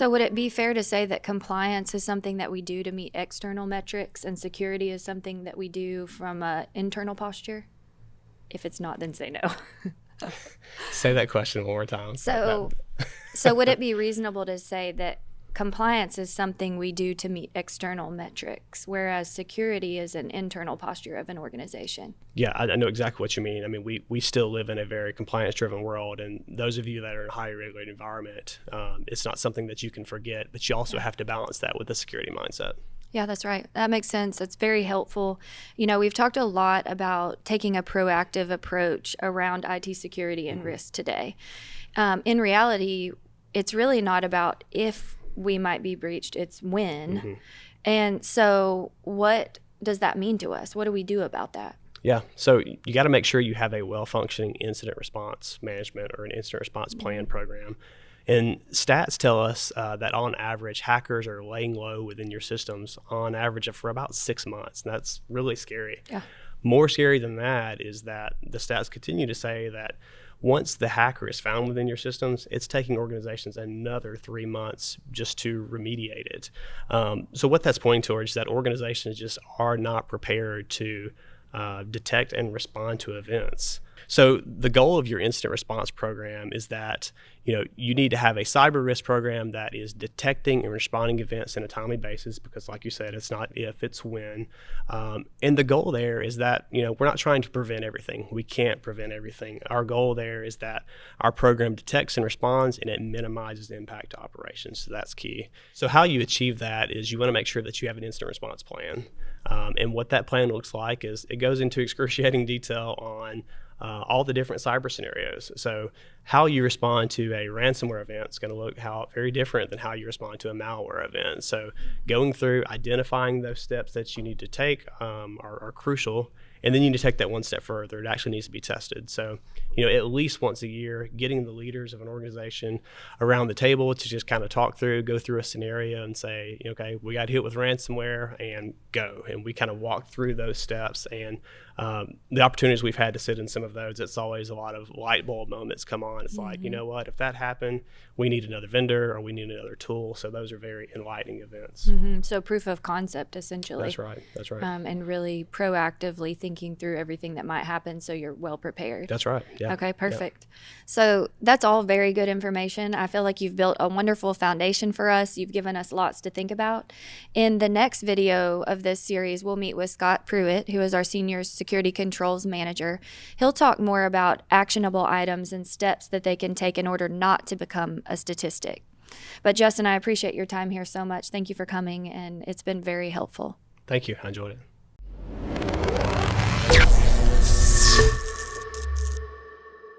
So would it be fair to say that compliance is something that we do to meet external metrics and security is something that we do from an internal posture? If it's not, then say no. Say that question one more time. So would it be reasonable to say that compliance is something we do to meet external metrics, whereas security is an internal posture of an organization? Yeah, I know exactly what you mean. I mean, we still live in a very compliance-driven world, and those of you that are in a highly regulated environment, it's not something that you can forget, but you also have to balance that with a security mindset. Yeah, that's right. That makes sense. That's very helpful. You know, we've talked a lot about taking a proactive approach around IT security and risk today. In reality, it's really not about if we might be breached, it's when. And so what does that mean to us? What do we do about that? Yeah, so you got to make sure you have a well-functioning incident response management or an incident response plan program. And stats tell us that on average, hackers are laying low within your systems on average for about 6 months. And that's really scary. Yeah. More scary than that is that the stats continue to say that once the hacker is found within your systems, it's taking organizations another 3 months just to remediate it. So what that's pointing towards is that organizations just are not prepared to detect and respond to events. So the goal of your incident response program is that you need to have a cyber risk program that is detecting and responding events in a timely basis, because like you said, it's not if, it's when. And the goal there is that we're not trying to prevent everything. We can't prevent everything. Our goal there is that our program detects and responds, and it minimizes the impact to operations. So that's key. So how you achieve that is you want to make sure that you have an incident response plan. And what that plan looks like is it goes into excruciating detail on all the different cyber scenarios. So how you respond to a ransomware event is going to look very different than how you respond to a malware event. So going through identifying those steps that you need to take are crucial. And then you need to take that one step further. It actually needs to be tested. So, at least once a year, getting the leaders of an organization around the table to just kind of go through a scenario and say, okay, we got hit with ransomware and go. And we kind of walk through those steps. And the opportunities we've had to sit in some of those, it's always a lot of light bulb moments come on. It's like, you know what, if that happened, we need another vendor or we need another tool. So those are very enlightening events. So proof of concept, essentially. That's right. That's right. And really proactively thinking through everything that might happen so you're well prepared. That's right. Yeah. Okay, perfect. Yeah. So that's all very good information. I feel like you've built a wonderful foundation for us. You've given us lots to think about. In the next video of this series, we'll meet with Scott Pruitt, who is our Senior Security Controls Manager. He'll talk more about actionable items and steps that they can take in order not to become a statistic. But Justin, I appreciate your time here so much. Thank you for coming, and it's been very helpful. Thank you. I enjoyed it.